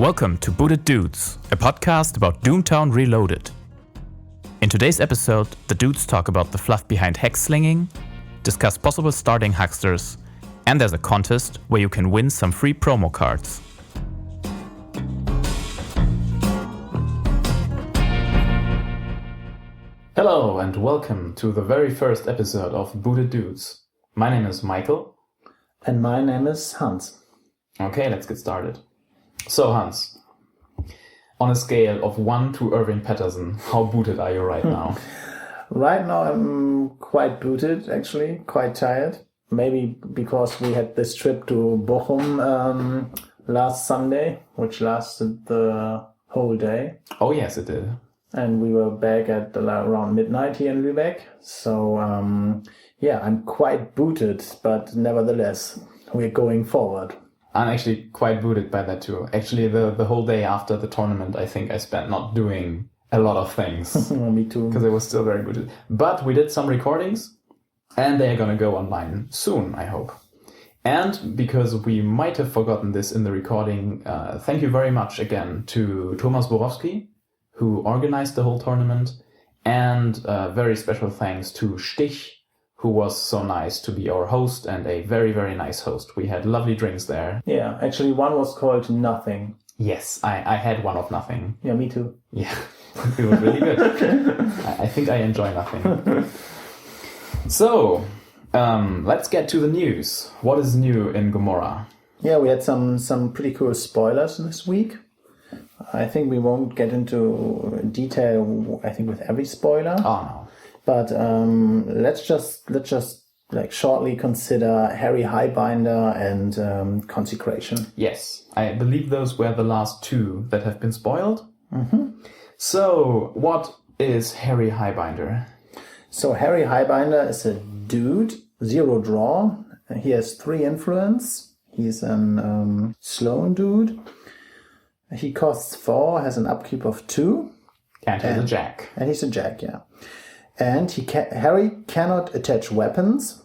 Welcome to Booted Dudes, a podcast about Doomtown Reloaded. In today's episode, the dudes talk about the fluff behind hex slinging, discuss possible starting hucksters, and there's a contest where you can win some free promo cards. Hello and welcome to the very first episode of Booted Dudes. My name is Michael. And my name is Hans. Okay, let's get started. So Hans, on a scale of 1 to Irving Patterson, how booted are you right now? Right now I'm quite booted, actually, quite tired. Maybe because we had this trip to Bochum last Sunday, which lasted the whole day. Oh yes, it did. And we were back at around midnight here in Lübeck. So I'm quite booted, but nevertheless, we're going forward. I'm actually quite booted by that too. Actually, the whole day after the tournament, I think I spent not doing a lot of things. Me too. Because I was still very booted. But we did some recordings, and they are going to go online soon, I hope. And because we might have forgotten this in the recording, thank you very much again to Thomas Borowski, who organized the whole tournament, and very special thanks to Stich, who was so nice to be our host and a very, very nice host. We had lovely drinks there. Yeah, actually one was called Nothing. Yes, I had one of Nothing. Yeah, me too. Yeah, it was really good. I think I enjoy Nothing. So, let's get to the news. What is new in Gomorrah? Yeah, we had some pretty cool spoilers this week. I think we won't get into detail, I think, with every spoiler. Oh, no. But let's just like shortly consider Harry Highbinder and Consecration. Yes, I believe those were the last two that have been spoiled. Mm-hmm. So, what is Harry Highbinder? So Harry Highbinder is a dude, 0 draw. He has 3 influence. He's an Sloan dude. He costs 4, has an upkeep of 2. And he's a jack. And he's a jack, yeah. And Harry cannot attach weapons,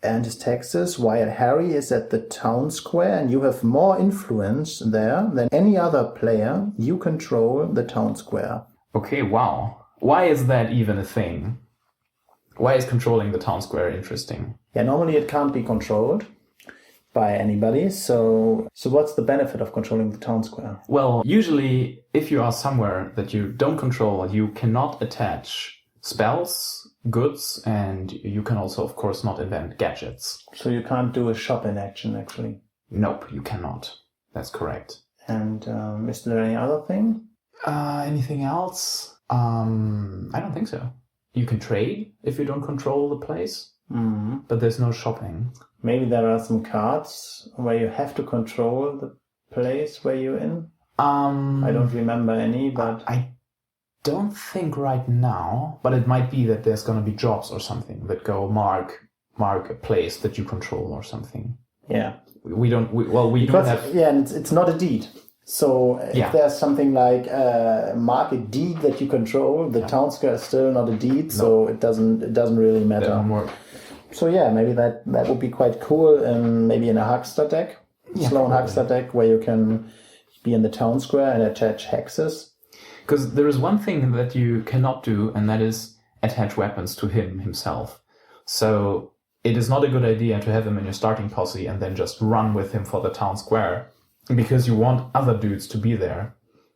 and his taxes, while Harry is at the town square and you have more influence there than any other player, you control the town square. Okay, wow. Why is that even a thing? Why is controlling the town square interesting? Yeah, normally it can't be controlled by anybody, so what's the benefit of controlling the town square? Well, usually if you are somewhere that you don't control, you cannot attach spells, goods, and you can also, of course, not invent gadgets. So you can't do a shop in action, actually? Nope, you cannot. That's correct. And is there any other thing? Anything else? I don't think so. You can trade if you don't control the place, but there's no shopping. Maybe there are some cards where you have to control the place where you're in? I don't remember any, but I don't think right now, but it might be that there's going to be jobs or something that go mark a place that you control or something. Yeah. We don't have... Yeah, and it's not a deed. So if there's something like mark a deed that you control, the town square is still not a deed, so it doesn't really matter. That won't work. So yeah, maybe that would be quite cool, and maybe in a huckster deck, Sloan huckster deck, where you can be in the town square and attach hexes. Because there is one thing that you cannot do, and that is attach weapons to himself. So it is not a good idea to have him in your starting posse and then just run with him for the town square, because you want other dudes to be there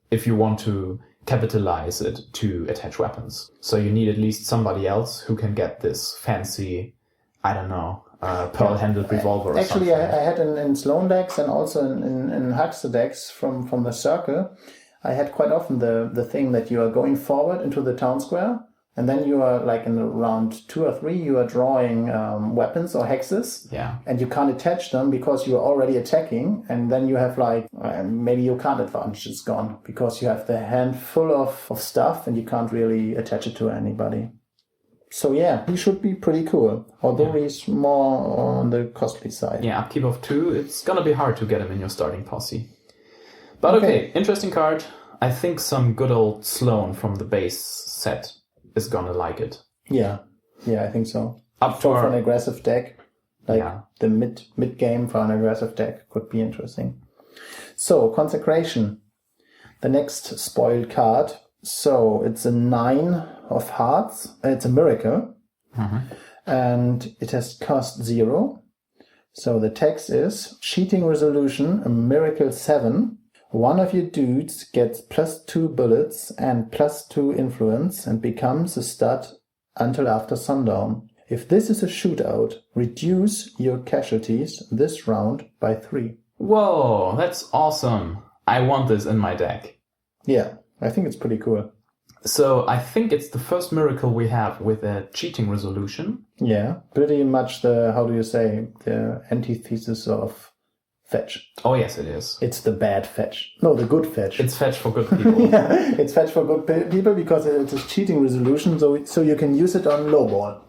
if you want to capitalize it to attach weapons. So you need at least somebody else who can get this fancy, I don't know, pearl-handled revolver or Actually, something. I had in Sloan decks and also in huckster decks from the circle, I had quite often the thing that you are going forward into the town square, and then you are like in round 2 or 3, you are drawing weapons or hexes, and you can't attach them because you are already attacking, and then you have like, maybe your card advantage is gone because you have the hand full of stuff and you can't really attach it to anybody. So yeah, he should be pretty cool, although he's more on the costly side. Yeah, upkeep of 2, it's gonna be hard to get him in your starting posse. But okay, interesting card. I think some good old Sloan from the base set is gonna like it. Yeah, I think so. Up for an aggressive deck, the mid game for an aggressive deck could be interesting. So Consecration. the next spoiled card. So it's a 9 of hearts. It's a miracle. And it has cost 0. So the text is cheating resolution, a miracle 7. One of your dudes gets +2 bullets and +2 influence and becomes a stud until after sundown. If this is a shootout, reduce your casualties this round by 3. Whoa, that's awesome. I want this in my deck. Yeah, I think it's pretty cool. So I think it's the first miracle we have with a cheating resolution. Yeah, pretty much the antithesis of fetch. Oh, yes, it is. It's the bad fetch. No, the good fetch. It's fetch for good people. Yeah, it's fetch for good people because it's a cheating resolution, so you can use it on low ball.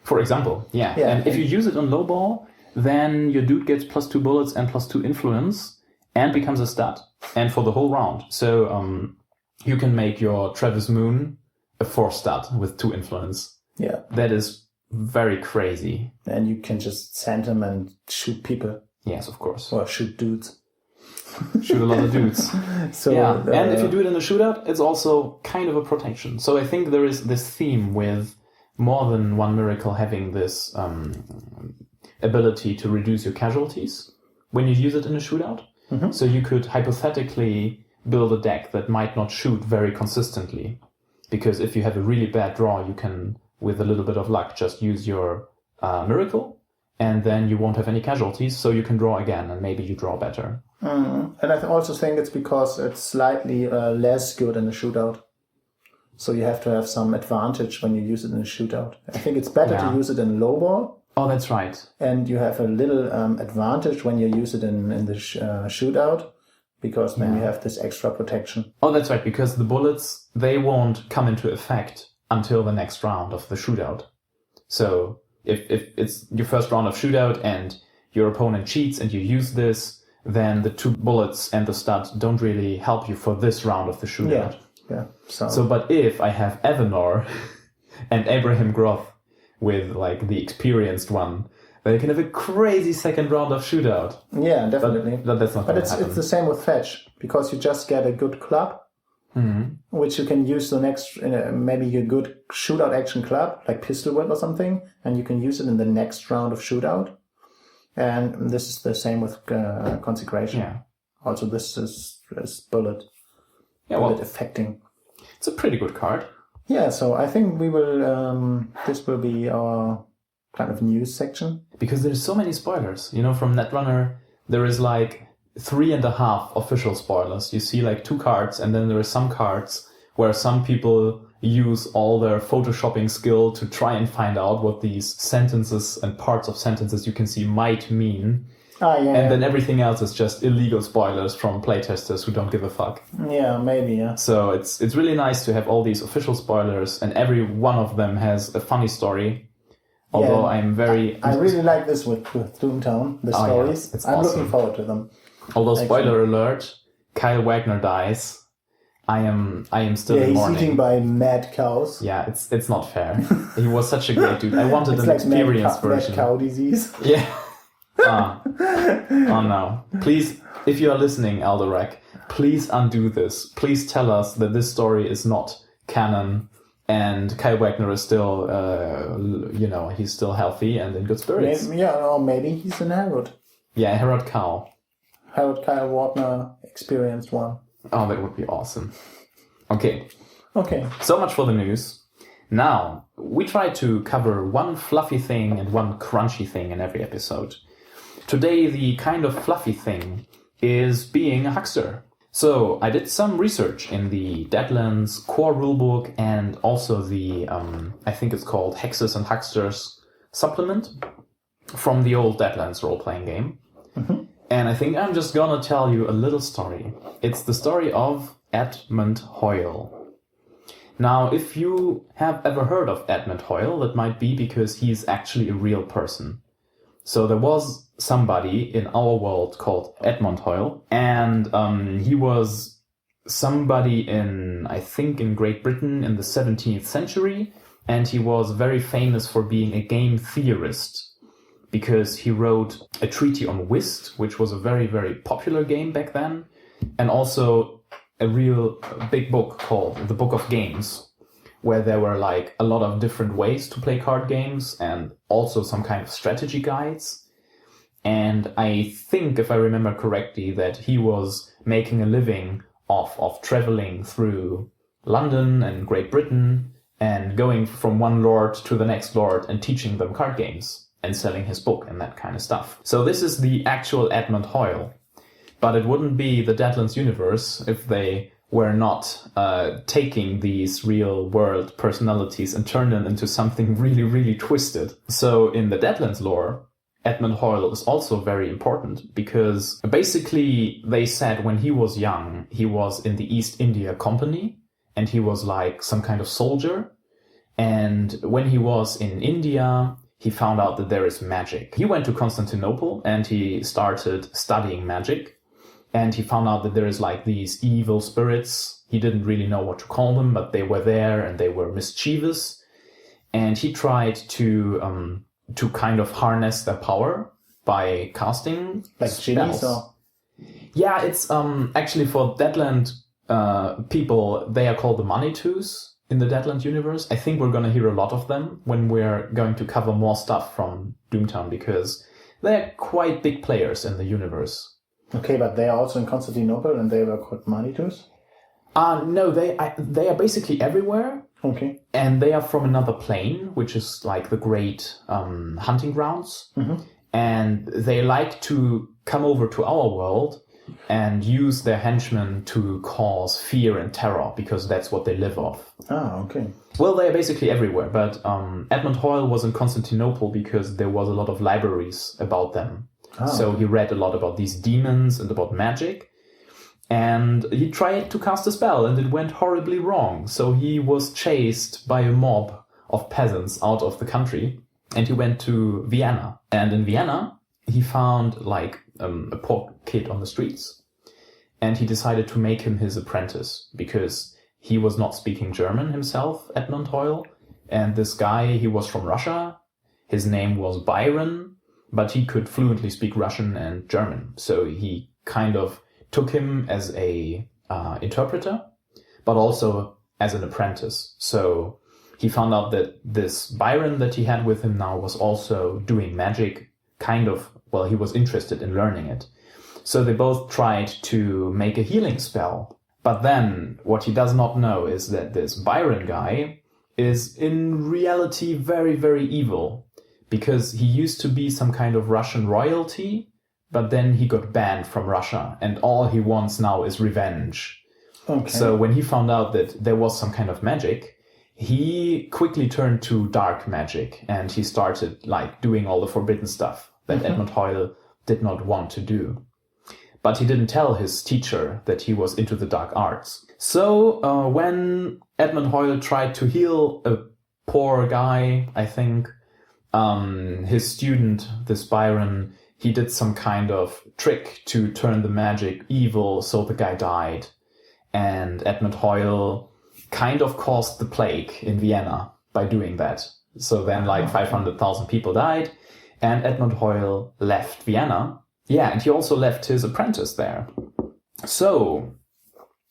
For example, yeah. And if you use it on low ball, then your dude gets +2 bullets and +2 influence and becomes a stud. And for the whole round. So you can make your Travis Moon a 4 stud with 2 influence. Yeah. That is very crazy. And you can just send him and shoot people. Yes, of course. Or shoot dudes. Shoot a lot of dudes. So yeah, and if you do it in a shootout, it's also kind of a protection. So I think there is this theme with more than one miracle having this ability to reduce your casualties when you use it in a shootout. So you could hypothetically build a deck that might not shoot very consistently. Because if you have a really bad draw, you can, with a little bit of luck, just use your miracle, and then you won't have any casualties, so you can draw again, and maybe you draw better. And I also think it's because it's slightly less good in a shootout. So you have to have some advantage when you use it in a shootout. I think it's better to use it in low ball. Oh, that's right. And you have a little advantage when you use it in the shootout, because then you have this extra protection. Oh, that's right, because the bullets, they won't come into effect until the next round of the shootout. So if it's your first round of shootout and your opponent cheats and you use this, then the 2 bullets and the stud don't really help you for this round of the shootout. Yeah. So, but if I have Evanor and Abraham Groth with like the experienced one, then you can have a crazy second round of shootout. Yeah, definitely. But that's not. But it's the same with fetch, because you just get a good club, which you can use the next maybe a good shootout action club like pistol whip or something, and you can use it in the next round of shootout. And this is the same with consecration. Yeah. Also, this is bullet. Yeah, bullet affecting. It's a pretty good card. Yeah, so I think we will. This will be our kind of news section, because there's so many spoilers. You know, from Netrunner, there is like 3.5 official spoilers. You see like 2 cards, and then there are some cards where some people use all their photoshopping skill to try and find out what these sentences and parts of sentences you can see might mean. And then everything else is just illegal spoilers from playtesters who don't give a fuck. Yeah, maybe, yeah. So it's really nice to have all these official spoilers, and every one of them has a funny story. Although I really like this with Doomtown, the stories. Yeah, it's I'm awesome. looking forward to them. Although, spoiler alert, Kyle Wagner dies. I am still in mourning. He's eaten by mad cows. Yeah, it's not fair. He was such a great dude. I wanted an experienced version. Mad cow disease. Yeah. Oh no. Please, if you are listening, Alderac, please undo this. Please tell us that this story is not canon and Kyle Wagner is still, he's still healthy and in good spirits. Or maybe he's an Herod. Yeah, Herod Cow. Herod Kyle Wagner, experienced one. Oh, that would be awesome. Okay. So much for the news. Now, we try to cover one fluffy thing and one crunchy thing in every episode. Today, the kind of fluffy thing is being a huckster. So, I did some research in the Deadlands core rulebook and also the, I think it's called Hexes and Hucksters supplement from the old Deadlands role-playing game. And I think I'm just gonna tell you a little story. It's the story of Edmond Hoyle. Now, if you have ever heard of Edmond Hoyle, that might be because he's actually a real person. So there was somebody in our world called Edmond Hoyle, and he was somebody I think in Great Britain in the 17th century, and he was very famous for being a game theorist, because he wrote a treatise on whist, which was a very, very popular game back then, and also a real big book called The Book of Games, where there were like a lot of different ways to play card games and also some kind of strategy guides. And I think, if I remember correctly, that he was making a living of traveling through London and Great Britain and going from one lord to the next lord and teaching them card games and selling his book and that kind of stuff. So this is the actual Edmond Hoyle. But it wouldn't be the Deadlands universe if they were not taking these real world personalities and turn them into something really, really twisted. So in the Deadlands lore, Edmond Hoyle is also very important because basically they said when he was young, he was in the East India Company and he was like some kind of soldier. And when he was in India, he found out that there is magic. He went to Constantinople and he started studying magic. And he found out that there is like these evil spirits. He didn't really know what to call them, but they were there and they were mischievous. And he tried to kind of harness their power by casting like spells. genies or? Yeah, it's actually for Deadland people, they are called the Manitus in the Deadland universe. I think we're going to hear a lot of them when we're going to cover more stuff from Doomtown because they're quite big players in the universe. Okay, but they are also in Constantinople and they were called Manitus? No, they are basically everywhere. Okay. And they are from another plane, which is like the great hunting grounds. Mm-hmm. And they like to come over to our world and use their henchmen to cause fear and terror because that's what they live off. Ah, okay. Well, they are basically everywhere, but Edmond Hoyle was in Constantinople because there was a lot of libraries about them. Ah, so he read a lot about these demons and about magic. And he tried to cast a spell and it went horribly wrong. So he was chased by a mob of peasants out of the country and he went to Vienna. And in Vienna, he found like a poor kid on the streets and he decided to make him his apprentice because he was not speaking German himself, Edmond Hoyle. And this guy, he was from Russia. His name was Byron, but he could fluently speak Russian and German. So he kind of took him as a interpreter, but also as an apprentice. So he found out that this Byron that he had with him now was also doing magic, kind of, well, he was interested in learning it. So they both tried to make a healing spell. But then what he does not know is that this Byron guy is in reality very, very evil because he used to be some kind of Russian royalty. But then he got banned from Russia and all he wants now is revenge. Okay. So when he found out that there was some kind of magic, he quickly turned to dark magic and he started like doing all the forbidden stuff that Edmond Hoyle did not want to do. But he didn't tell his teacher that he was into the dark arts. So when Edmond Hoyle tried to heal a poor guy, I think, his student, this Byron, he did some kind of trick to turn the magic evil, so the guy died. And Edmond Hoyle kind of caused the plague in Vienna by doing that. So then like 500,000 people died, and Edmond Hoyle left Vienna. Yeah, and he also left his apprentice there. So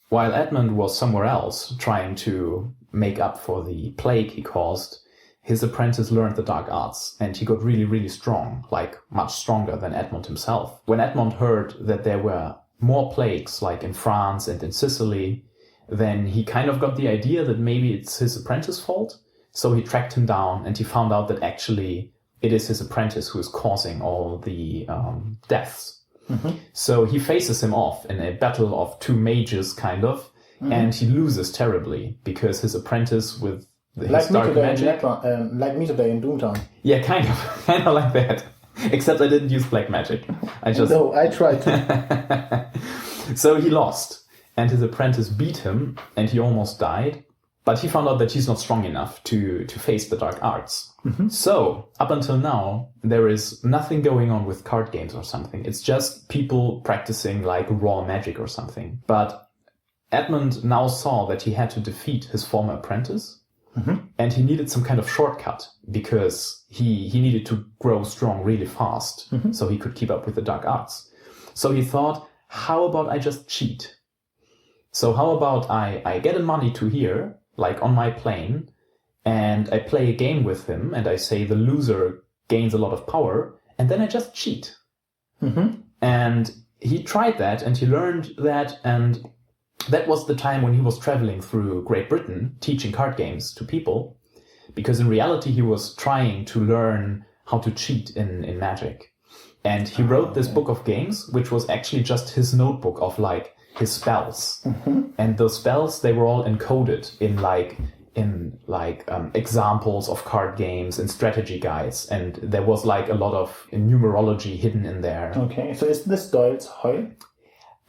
while Edmond was somewhere else trying to make up for the plague he caused, his apprentice learned the dark arts and he got really, really strong, like much stronger than Edmond himself. When Edmond heard that there were more plagues, like in France and in Sicily, then he kind of got the idea that maybe it's his apprentice's fault. So he tracked him down and he found out that actually it is his apprentice who is causing all the deaths. Mm-hmm. So he faces him off in a battle of two mages, kind of, and he loses terribly because his apprentice with like me today in Doomtown. Yeah, kind of like that. Except I didn't use black magic. No, I tried to. So he lost, and his apprentice beat him, and he almost died. But he found out that he's not strong enough to face the dark arts. Mm-hmm. So up until now, there is nothing going on with card games or something. It's just people practicing like raw magic or something. But Edmond now saw that he had to defeat his former apprentice. Mm-hmm. And he needed some kind of shortcut because he needed to grow strong really fast so he could keep up with the dark arts. So he thought, how about I just cheat? So how about I get a Manitou here, like on my plane, and I play a game with him, and I say the loser gains a lot of power, and then I just cheat. Mm-hmm. And he tried that, and he learned that, and that was the time when he was traveling through Great Britain, teaching card games to people, because in reality he was trying to learn how to cheat in Magic. And he wrote this book of games, which was actually just his notebook of like his spells. Mm-hmm. And those spells, they were all encoded in examples of card games and strategy guides. And there was like a lot of numerology hidden in there. Okay, so is this Doyle's Hoyle?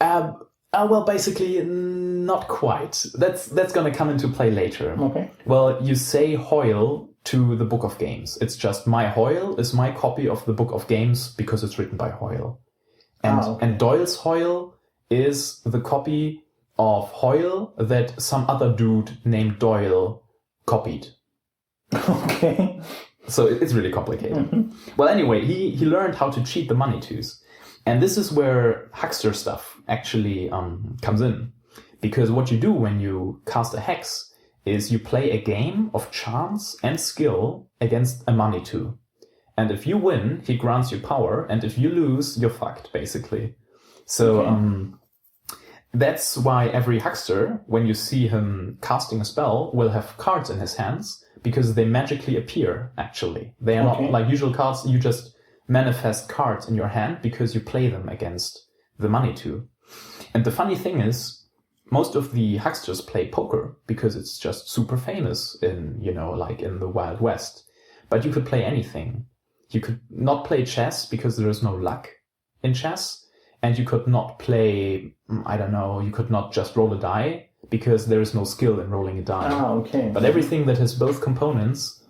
Well, basically, not quite. That's going to come into play later. Okay. Well, you say Hoyle to the Book of Games. It's just my Hoyle is my copy of the Book of Games because it's written by Hoyle. And Doyle's Hoyle is the copy of Hoyle that some other dude named Doyle copied. Okay. So it's really complicated. Mm-hmm. Well, anyway, he learned how to cheat the Manitous. And this is where huckster stuff actually comes in. Because what you do when you cast a hex is you play a game of chance and skill against a Manitou. And if you win, he grants you power, and if you lose, you're fucked, basically. So that's why every huckster, when you see him casting a spell, will have cards in his hands, because they magically appear, actually. They are not like usual cards, you just manifest cards in your hand because you play them against the Manitou. And the funny thing is, most of the hucksters play poker because it's just super famous in the Wild West. But you could play anything. You could not play chess because there is no luck in chess. And you could not play, you could not just roll a die because there is no skill in rolling a die. But everything that has both components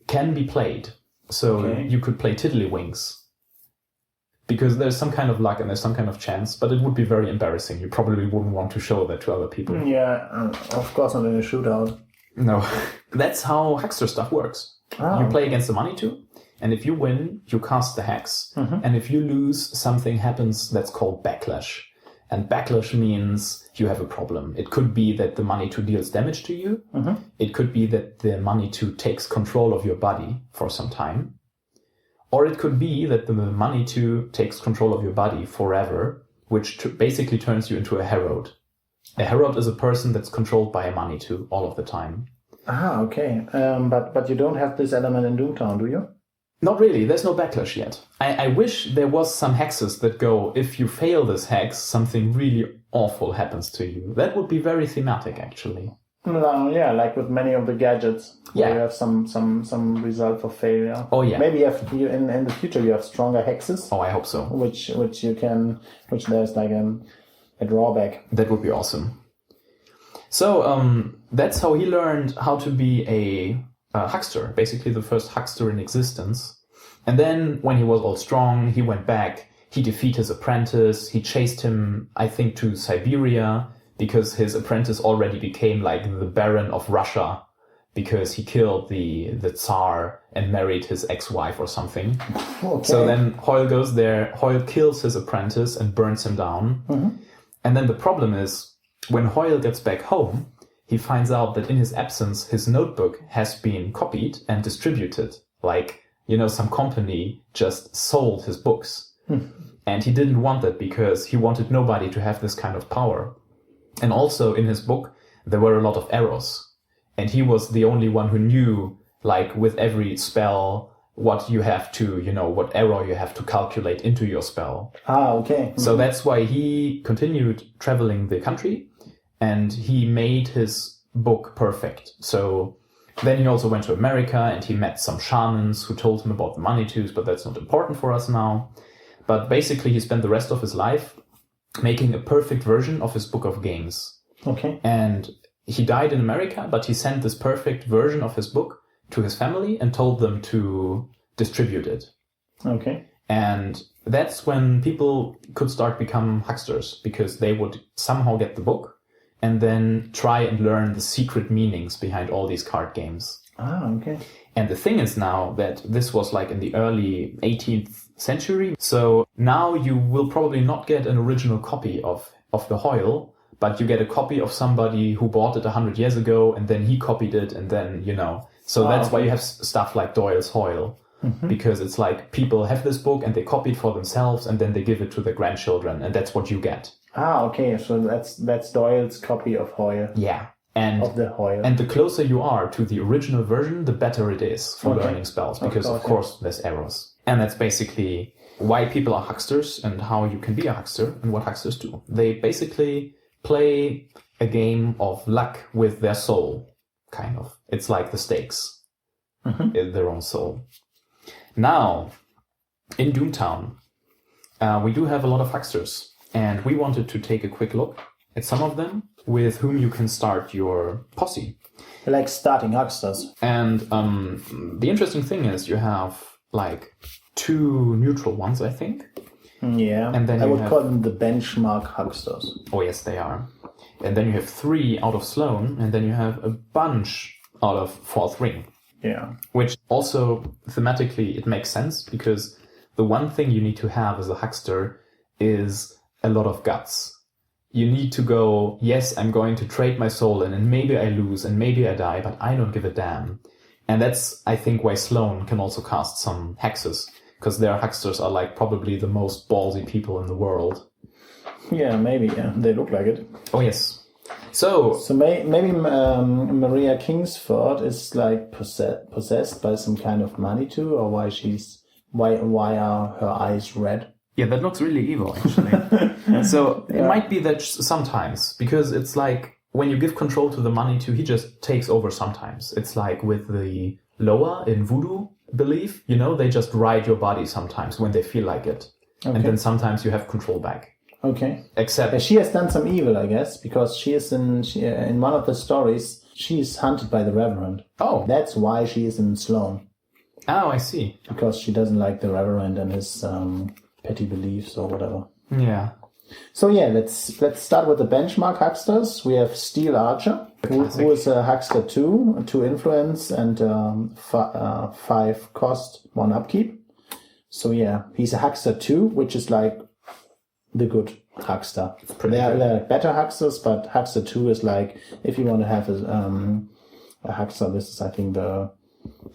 can be played. So you could play tiddlywinks. Because there's some kind of luck and there's some kind of chance, but it would be very embarrassing. You probably wouldn't want to show that to other people. Yeah, of course not in a shootout. No, that's how huckster stuff works. You play against the Manitou, and if you win, you cast the hex. Mm-hmm. And if you lose, something happens that's called backlash. And backlash means you have a problem. It could be that the Manitou deals damage to you. Mm-hmm. It could be that the Manitou takes control of your body for some time. Or it could be that the Manitou takes control of your body forever, which basically turns you into a herald. A herald is a person that's controlled by a Manitou all of the time. Okay. But you don't have this element in Doomtown, do you? Not really. There's no backlash yet. I wish there was some hexes that go, if you fail this hex, something really awful happens to you. That would be very thematic, actually. Yeah, like with many of the gadgets, where you have some result for failure. Oh yeah. Maybe in the future you have stronger hexes. Oh, I hope so. Which there's like a drawback. That would be awesome. So that's how he learned how to be a huckster, basically the first huckster in existence. And then when he was all strong, he went back. He defeated his apprentice. He chased him, I think, to Siberia, because his apprentice already became like the Baron of Russia because he killed the Tsar and married his ex-wife or something. Okay. So then Hoyle goes there, Hoyle kills his apprentice and burns him down. Mm-hmm. And then the problem is, when Hoyle gets back home, he finds out that in his absence, his notebook has been copied and distributed. Like, some company just sold his books. And he didn't want that because he wanted nobody to have this kind of power. And also in his book, there were a lot of errors. And he was the only one who knew, like with every spell, what you have to, what error you have to calculate into your spell. Okay. Mm-hmm. So that's why he continued traveling the country and he made his book perfect. So then he also went to America and he met some shamans who told him about the Manitous, but that's not important for us now. But basically he spent the rest of his life making a perfect version of his book of games. Okay. And he died in America, but he sent this perfect version of his book to his family and told them to distribute it. Okay. And that's when people could start become hucksters, because they would somehow get the book and then try and learn the secret meanings behind all these card games. Okay. And the thing is now that this was like in the early 18th century. So now you will probably not get an original copy of the Hoyle, but you get a copy of somebody who bought it 100 years ago, and then he copied it, and then, So that's why you have stuff like Doyle's Hoyle, because it's like people have this book and they copy it for themselves, and then they give it to their grandchildren, and that's what you get. Okay, so that's Doyle's copy of Hoyle. Yeah. And of the Hoyle. And the closer you are to the original version, the better it is for learning spells, because of course there's errors. And that's basically why people are hucksters and how you can be a huckster and what hucksters do. They basically play a game of luck with their soul, kind of. It's like the stakes in their own soul. Now, in Doomtown, we do have a lot of hucksters, and we wanted to take a quick look at some of them with whom you can start your posse. Like starting hucksters. And the interesting thing is you have like 2 neutral ones, I think. Yeah, and then I would call them the benchmark hucksters. Oh yes, they are. And then you have 3 out of Sloan, and then you have a bunch out of Fourth Ring. Yeah. Which also, thematically, it makes sense, because the one thing you need to have as a huckster is a lot of guts. You need to go, yes, I'm going to trade my soul in, and maybe I lose, and maybe I die, but I don't give a damn. And that's, I think, why Sloan can also cast some hexes, because their hucksters are like probably the most ballsy people in the world. Yeah, maybe. Yeah, they look like it. Oh yes. So maybe Maria Kingsford is like possessed by some kind of Manitou, or why are her eyes red? Yeah, that looks really evil, actually. So it might be that sometimes, because it's like when you give control to the Manitou, he just takes over sometimes. It's like with the Loa in Voodoo belief, they just ride your body sometimes when they feel like it. Okay. And then sometimes you have control back. Okay. Except she has done some evil, I guess, because she is in one of the stories, she is hunted by the Reverend. Oh. That's why she is in Sloan. Oh, I see. Because she doesn't like the Reverend and his petty beliefs or whatever. Yeah. So yeah, let's start with the benchmark hucksters. We have Steel Archer, who is a huckster 2 influence and 5 cost, 1 upkeep. So yeah, he's a huckster 2, which is like the good huckster. There are better hucksters, but huckster 2 is like, if you want to have a huckster, this is, I think, the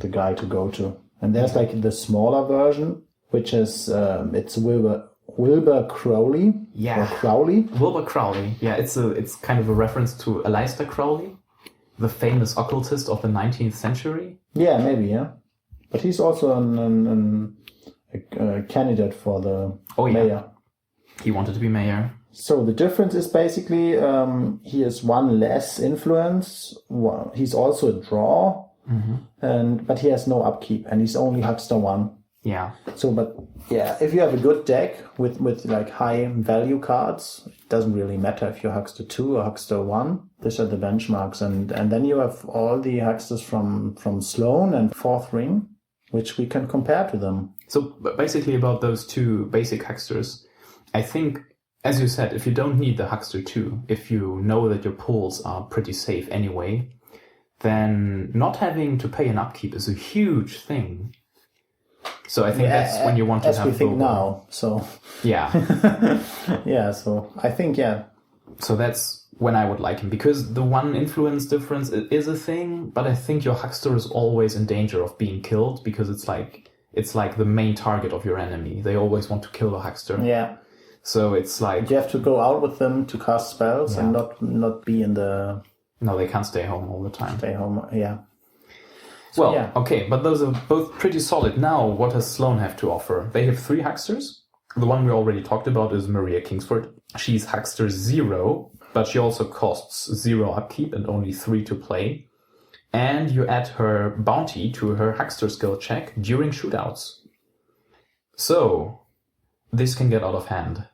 guy to go to. And there's like the smaller version, which is it's Wilbur Crowley. Yeah. Or Crowley. Wilbur Crowley. Yeah, it's kind of a reference to Aleister Crowley, the famous occultist of the 19th century. Yeah, maybe, yeah. But he's also a candidate for the mayor. He wanted to be mayor. So the difference is basically he has 1 less influence. He's also a draw, but he has no upkeep, and he's only huckster 1. Yeah. So, but yeah, if you have a good deck with like high value cards, it doesn't really matter if you're huckster 2 or huckster 1. These are the benchmarks, and then you have all the hucksters from Sloan and Fourth Ring, which we can compare to them. So basically, about those 2 basic hucksters, I think, as you said, if you don't need the huckster 2, if you know that your pools are pretty safe anyway, then not having to pay an upkeep is a huge thing. So I think that's when you want to have... As we think now, so... Yeah. Yeah, so I think, yeah. So that's when I would like him, because the 1 influence difference is a thing, but I think your huckster is always in danger of being killed, because it's like the main target of your enemy. They always want to kill the huckster. Yeah. So it's like... You have to go out with them to cast spells and not be in the... No, they can't stay home all the time. Stay home, yeah. So, well, okay, but those are both pretty solid. Now, what does Sloan have to offer? They have 3 hucksters. The one we already talked about is Maria Kingsford. She's huckster 0, but she also costs 0 upkeep and only 3 to play. And you add her bounty to her huckster skill check during shootouts. So, this can get out of hand.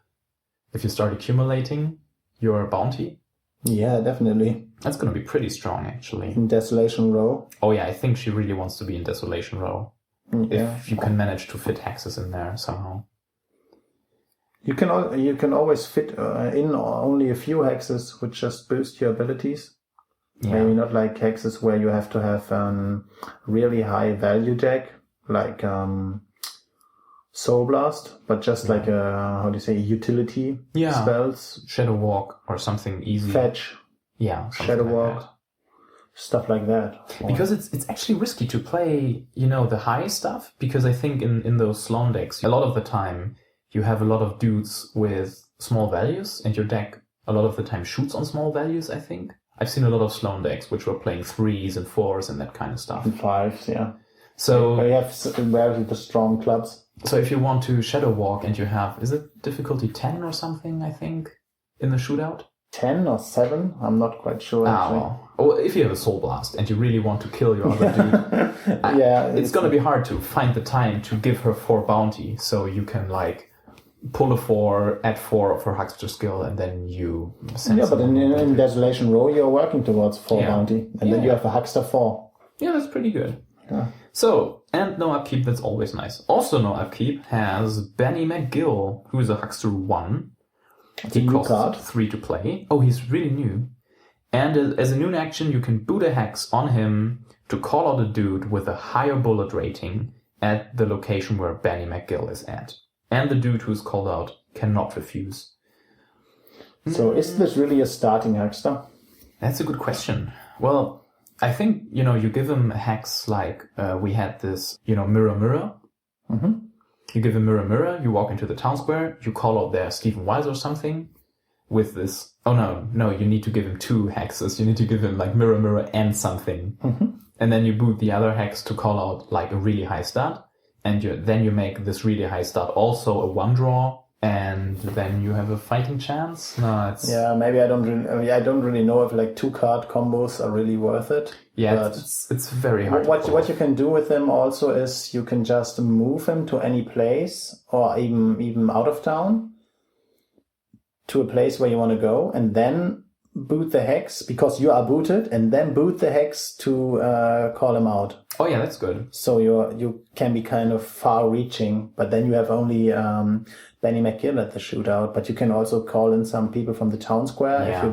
If you start accumulating your bounty... Yeah, definitely. That's going to be pretty strong, actually. In Desolation Row. Oh yeah, I think she really wants to be in Desolation Row. Yeah. If you can manage to fit hexes in there somehow. You can always fit in only a few hexes, which just boost your abilities. Yeah. Maybe not like hexes where you have to have really high value deck, like Soul Blast, but just like a, how do you say, utility spells. Shadow Walk or something easy. Fetch. Yeah, Shadow Walk. Stuff like that. Because it's actually risky to play, the high stuff, because I think in those Sloan decks, a lot of the time you have a lot of dudes with small values, and your deck a lot of the time shoots on small values, I think. I've seen a lot of Sloan decks which were playing 3s and 4s and that kind of stuff. And 5s, yeah. So you have relatively strong clubs. So if you want to Shadow Walk and you have, is it difficulty 10 or something, I think, in the shootout? 10 or 7? I'm not quite sure. Or if you have a Soul Blast and you really want to kill your other dude, it's going to be hard to find the time to give her 4 bounty, so you can pull a 4, add 4 of her huckster skill, and then you send but in Desolation Row you're working towards 4 bounty, and then you have a huckster 4. Yeah, that's pretty good. Yeah. So, and no upkeep, that's always nice. Also no upkeep has Benny McGill, who is a huckster 1. He costs 3 to play. Oh, he's really new. And as a noon action, you can boot a hex on him to call out a dude with a higher bullet rating at the location where Benny McGill is at. And the dude who's called out cannot refuse. So is this really a starting huckster? That's a good question. Well, I think, you give him a hex like we had this, mirror, mirror. Mm-hmm. You give him mirror, mirror, you walk into the town square, you call out there Stephen Wise or something with this. Oh, no, you need to give him 2 hexes. You need to give him mirror, mirror and something. Mm-hmm. And then you boot the other hex to call out a really high stat. And then you make this really high stat also a 1 draw. And then you have a fighting chance. No, it's... Yeah, maybe I don't really know if 2 card combos are really worth it. Yeah, it's very hard. What you can do with him also is you can just move him to any place, or even out of town, to a place where you want to go, and then boot the hex because you are booted, and then boot the hex to call him out. Oh yeah, that's good. So you can be kind of far-reaching, but then you have only Benny McGill at the shootout. But you can also call in some people from the town square if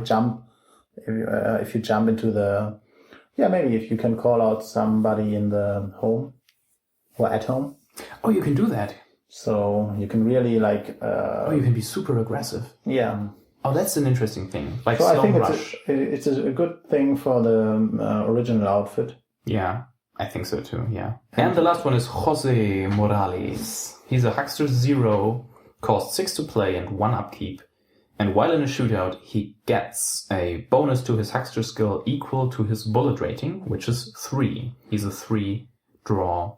you jump into the. Yeah, maybe if you can call out somebody in the home or at home. Oh, you can do that. So you can really you can be super aggressive. Yeah. Oh, that's an interesting thing. So I think it's a good thing for the original outfit. Yeah, I think so too, yeah. And the last one is Jose Morales. He's a huckster 0, costs 6 to play and 1 upkeep. And while in a shootout, he gets a bonus to his huckster skill equal to his bullet rating, which is 3. He's a 3 draw.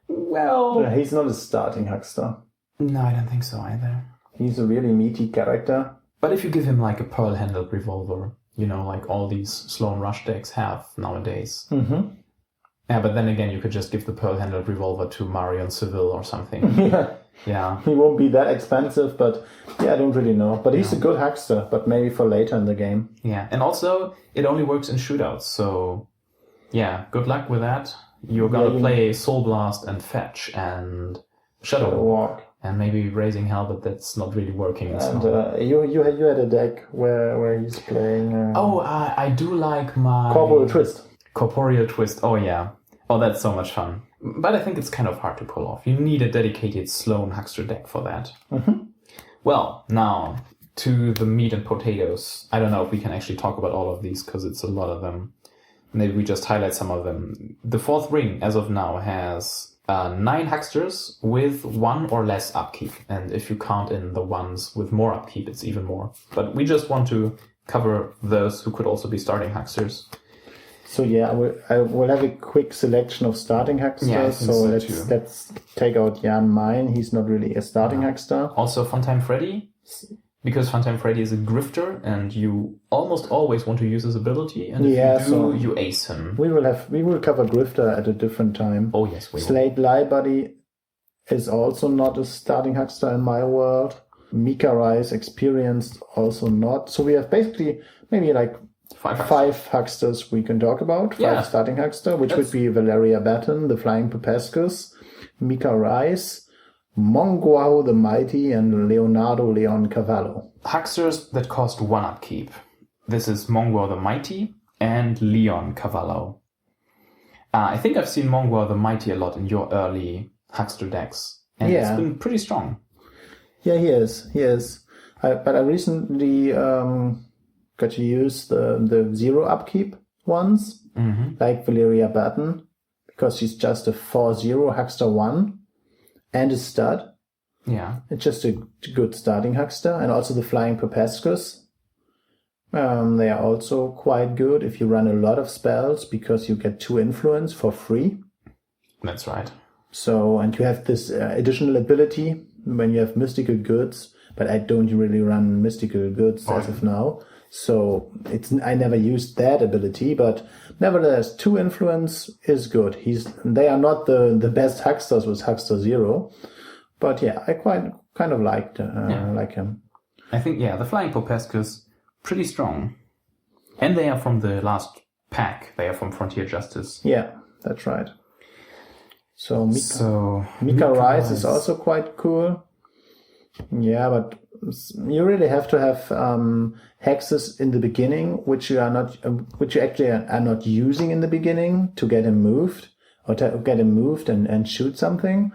Well... he's not a starting huckster. No, I don't think so either. He's a really meaty character. But if you give him a pearl-handled revolver, all these Sloan Rush decks have nowadays. Mm-hmm. Yeah, but then again, you could just give the pearl-handled revolver to Marion Seville or something. Yeah. He won't be that expensive, but I don't really know. But he's a good huckster, but maybe for later in the game. Yeah, and also, it only works in shootouts, so yeah, good luck with that. You're gonna play Soul Blast and Fetch and Shadow Walk. And maybe Raising Hell, but that's not really working. And you had a deck where he's playing... I do like my... Corporeal Twist. Corporeal Twist, oh yeah. Oh, that's so much fun. But I think it's kind of hard to pull off. You need a dedicated Sloan Huckster deck for that. Mm-hmm. Well, now to the meat and potatoes. I don't know if we can actually talk about all of these because it's a lot of them. Maybe we just highlight some of them. The 4th ring, as of now, has 9 hucksters with 1 or less upkeep. And if you count in the ones with more upkeep, it's even more. But we just want to cover those who could also be starting hucksters. So I will have a quick selection of starting hucksters. Yeah, so let's take out Jan Mine. He's not really a starting huckster. Also Funtime Freddy, because Funtime Freddy is a grifter, and you almost always want to use his ability. And if you do, you ace him. We will cover grifter at a different time. Oh yes, we will. Slate Liebody is also not a starting huckster in my world. Mika Rice, experienced, also not. So we have basically maybe 5 hucksters we can talk about. 5 starting huckster, which would be Valeria Batten, the Flying Popescus, Mika Rice, Monguao the Mighty, and Leonardo Leon Cavallo. Hucksters that cost 1 upkeep. This is Monguao the Mighty and Leon Cavallo. I think I've seen Monguao the Mighty a lot in your early huckster decks. And it's been pretty strong. Yeah, he is. But I recently got to use the zero upkeep ones, like Valeria Batten, because she's just a 4/0 huckster 1 and a stud. Yeah. It's just a good starting huckster. And also the flying Popescus. They are also quite good if you run a lot of spells, because you get 2 influence for free. That's right. So, and you have this additional ability when you have mystical goods, but I don't really run mystical goods as of now. So I never used that ability, but nevertheless, 2 influence is good. They are not the best hucksters with huckster 0, but yeah, I kind of like him. I think, the Flying Popescus, pretty strong. And they are from the last pack. They are from Frontier Justice. Yeah, that's right. So Mika Rise is also quite cool. Yeah, but you really have to have hexes in the beginning, which you actually are not using in the beginning to get him moved and shoot something.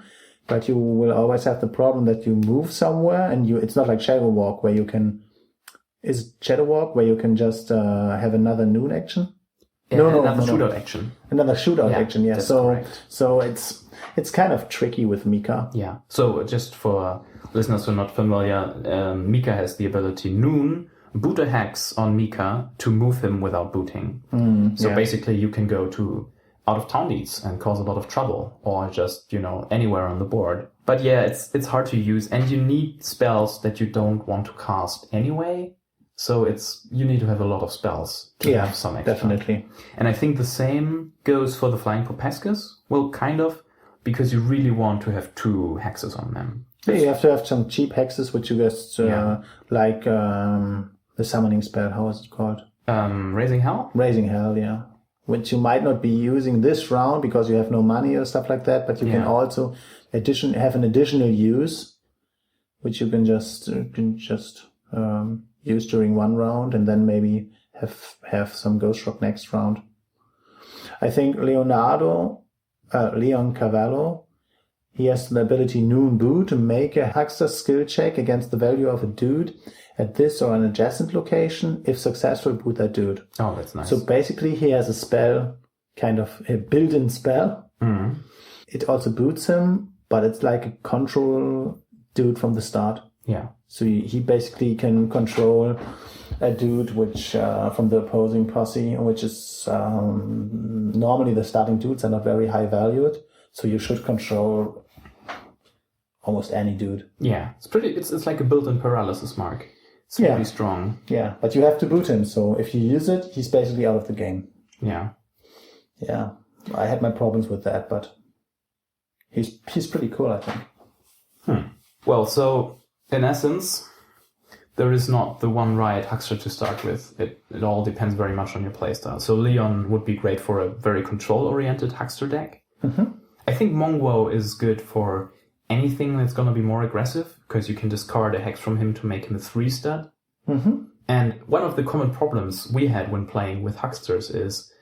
But you will always have the problem that you move somewhere, and it's not like Shadow Walk where you can. Is Shadow Walk where you can just have another noon action? Another shootout action. Another shootout action, yeah. Correct. So it's kind of tricky with Mika. Yeah. So just for listeners who are not familiar, Mika has the ability Noon, boot a hex on Mika to move him without booting. So basically you can go to out of town leads and cause a lot of trouble, or just, anywhere on the board. But yeah, it's hard to use, and you need spells that you don't want to cast anyway. So you need to have a lot of spells to have some extra. Definitely. And I think the same goes for the Flying Popescus. Well, kind of, because you really want to have 2 hexes on them. Yeah, you have to have some cheap hexes, which you just, like the summoning spell, how is it called? Raising Hell? Raising Hell, yeah. Which you might not be using this round because you have no money or stuff like that, but you can also have an additional use, which you can just use during one round, and then maybe have some Ghost Rock next round. I think Leon Cavallo, he has the ability Noon Boot to make a huckster skill check against the value of a dude at this or an adjacent location. If successful, boot that dude. Oh, that's nice. So basically he has a spell, kind of a built-in spell. Mm-hmm. It also boots him, but it's like a control dude from the start. Yeah. So he basically can control a dude which from the opposing posse, which is normally the starting dudes are not very high valued. So you should control almost any dude. Yeah, it's like a built-in paralysis mark. It's really strong. Yeah, but you have to boot him. So if you use it, he's basically out of the game. Yeah. Yeah, I had my problems with that, but he's pretty cool, I think. Well, so in essence, there is not the one right huckster to start with. It all depends very much on your playstyle. So Leon would be great for a very control-oriented huckster deck. Mm-hmm. I think Mongwo is good for anything that's going to be more aggressive, because you can discard a hex from him to make him a 3-stud. Mm-hmm. And one of the common problems we had when playing with hucksters is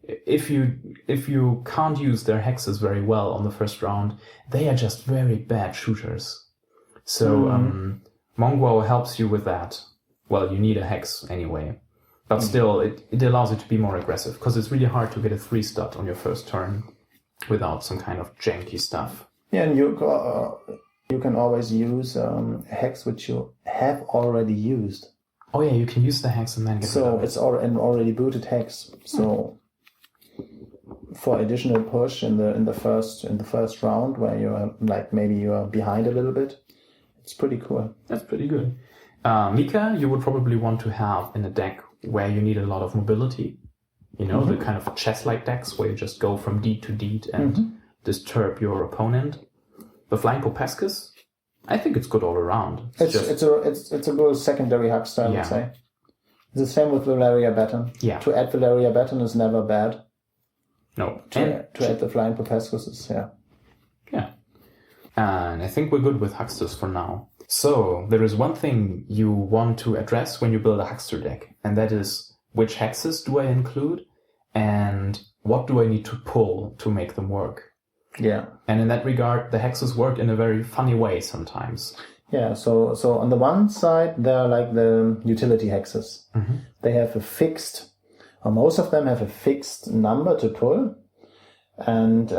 if you can't use their hexes very well on the first round, they are just very bad shooters. So Mongwo helps you with that. Well, you need a hex anyway. But still, it allows you to be more aggressive, because it's really hard to get a 3-stud on your first turn without some kind of janky stuff. Yeah, and you can always use a hex which you have already used. Oh yeah, you can use the hex and then get rid of it. It's an already booted hex. So for additional push in the first round, where you are maybe you are behind a little bit, it's pretty cool. That's pretty good. Mika, you would probably want to have in a deck where you need a lot of mobility. The kind of chess-like decks where you just go from deed to deed and disturb your opponent. The Flying Popescus, I think it's good all around. It's a good secondary huckster, I would say. It's the same with Valeria Batten. Yeah. To add Valeria Batten is never bad. No. To add the Flying Popescus is, Yeah. And I think we're good with hucksters for now. So there is one thing you want to address when you build a huckster deck, and that is which hexes do I include and what do I need to pull to make them work? Yeah. And in that regard, the hexes work in a very funny way sometimes. Yeah, so on the one side, they're like the utility hexes. They have a fixed, or most of them have a fixed number to pull. And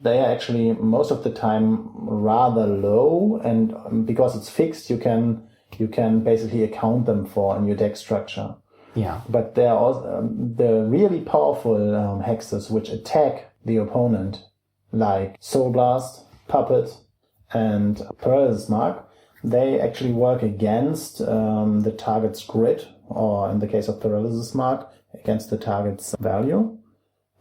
they are actually most of the time rather low. And because it's fixed, you can basically account them for in your deck structure. Yeah. But there are also the really powerful hexes which attack the opponent, like Soul Blast, Puppet, and Paralysis Mark. They actually work against the target's grid, or in the case of Paralysis Mark, against the target's value.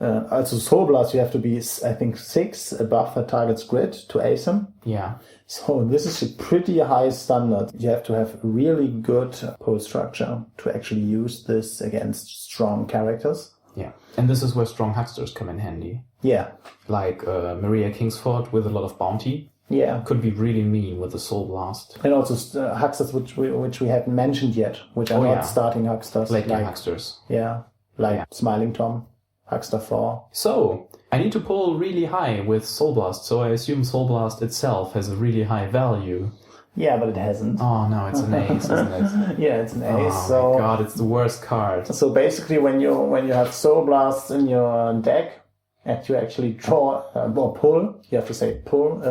Also, Soul Blast, you have to be, I think, 6 above the target's grid to ace him. Yeah. So this is a pretty high standard. You have to have really good pull structure to actually use this against strong characters. Yeah. And this is where strong hucksters come in handy. Yeah. Like Maria Kingsford with a lot of bounty. Yeah. Could be really mean with the Soul Blast. And also hucksters which we haven't mentioned yet, which are not starting hucksters. Like hucksters. Yeah. Like Smiling Tom, Huckster 4. So, I need to pull really high with Soul Blast, so I assume Soul Blast itself has a really high value. Yeah, but it hasn't. Oh no, it's an ace, isn't it? Yeah, it's an ace. Oh my god, it's the worst card. So basically, when you have Soul Blasts in your deck, and you actually draw or pull, you have to say pull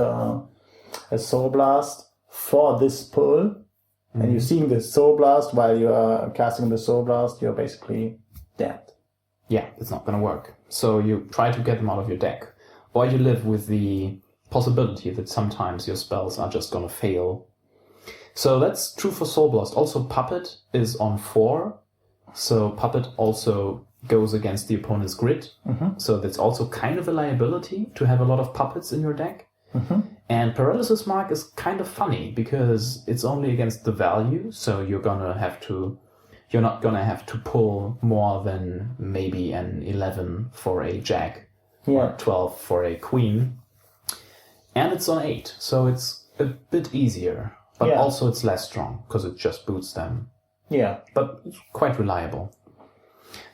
a Soul Blast for this pull, and you're seeing the Soul Blast while you are casting the Soul Blast, you're basically dead. Yeah, it's not gonna work. So you try to get them out of your deck, or you live with the possibility that sometimes your spells are just gonna fail. So that's true for Soul Blast. Also, Puppet is on 4, so Puppet also goes against the opponent's grid. So that's also kind of a liability to have a lot of puppets in your deck. And Paralysis Mark is kind of funny because it's only against the value, so you're not gonna have to pull more than maybe an 11 for a jack, or 12 for a queen. And it's on 8, so it's a bit easier, but also it's less strong because it just boots them. Yeah. But it's quite reliable.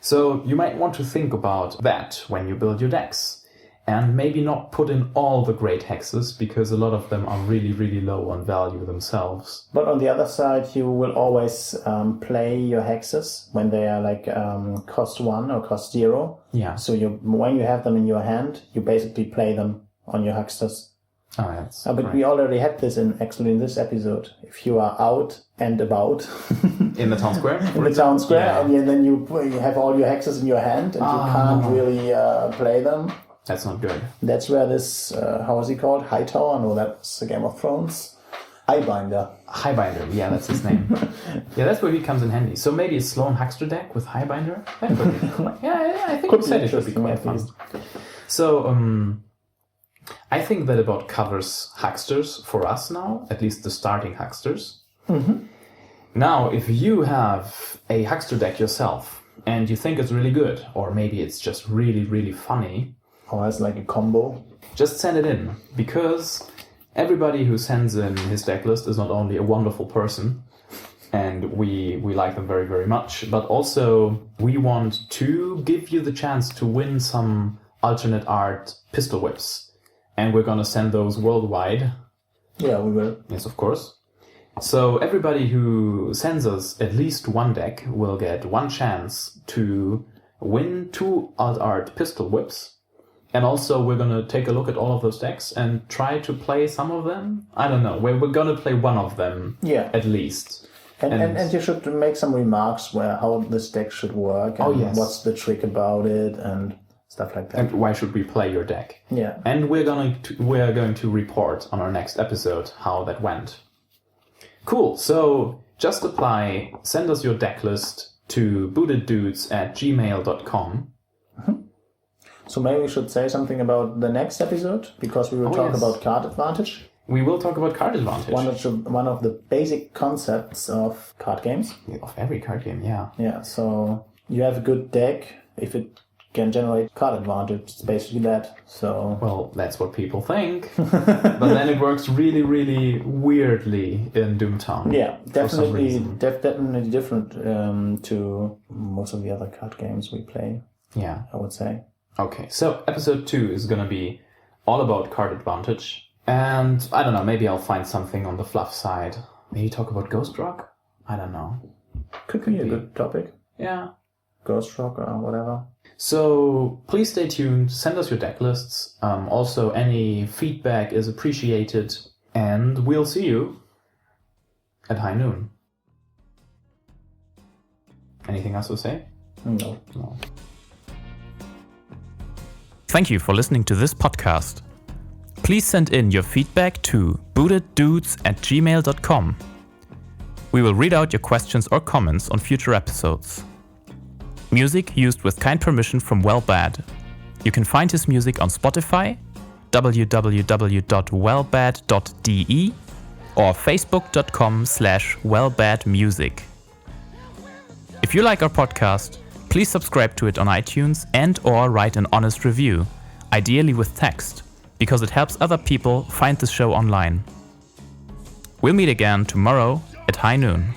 So you might want to think about that when you build your decks. And maybe not put in all the great hexes, because a lot of them are really, really low on value themselves. But on the other side, you will always play your hexes when they are like cost 1 or cost 0. Yeah. So when you have them in your hand, you basically play them on your hucksters. Oh, that's but we already had this in this episode. If you are out and about in the town square, and then you have all your hexes in your hand, and you can't really play them. That's not good. That's where this, how is he called? Hightower? No, that's the Game of Thrones. Highbinder. Highbinder, yeah, that's his name. Yeah, that's where he comes in handy. So maybe a Sloan Huckster deck with Highbinder? That could be cool. Yeah, I think we said it would be quite fun. So, I think that about covers hucksters for us now, at least the starting hucksters. Now, if you have a huckster deck yourself, and you think it's really good, or maybe it's just really, really funny, or as like a combo, just send it in, because everybody who sends in his deck list is not only a wonderful person, and we like them very, very much, but also we want to give you the chance to win some alternate art pistol whips, and we're gonna send those worldwide. Yeah, we will. Yes, of course. So everybody who sends us at least one deck will get one chance to win 2 alt art pistol whips. And also, we're going to take a look at all of those decks and try to play some of them. I don't know. We're going to play one of them, at least. And you should make some remarks how this deck should work. And what's the trick about it and stuff like that. And why should we play your deck? Yeah. And we're going to report on our next episode how that went. Cool. So just apply. Send us your deck list to booteddudes@gmail.com. So maybe we should say something about the next episode, because we will talk about card advantage. We will talk about card advantage. One of the basic concepts of card games. Of every card game, yeah. Yeah, so you have a good deck if it can generate card advantage. It's basically that. So well, that's what people think. But then it works really, really weirdly in Doomtown. Yeah, definitely different to most of the other card games we play. Yeah, I would say. Okay, so episode 2 is going to be all about card advantage. And I don't know, maybe I'll find something on the fluff side. Maybe talk about Ghost Rock? I don't know. Could be a good topic. Yeah. Ghost Rock or whatever. So please stay tuned. Send us your deck lists. Also, any feedback is appreciated. And we'll see you at high noon. Anything else to say? No. Thank you for listening to this podcast. Please send in your feedback to booteddudes@gmail.com. We will read out your questions or comments on future episodes. Music used with kind permission from Wellbad. You can find his music on Spotify, www.wellbad.de, or facebook.com/wellbadmusic. If you like our podcast, please subscribe to it on iTunes and/or write an honest review, ideally with text, because it helps other people find the show online. We'll meet again tomorrow at high noon.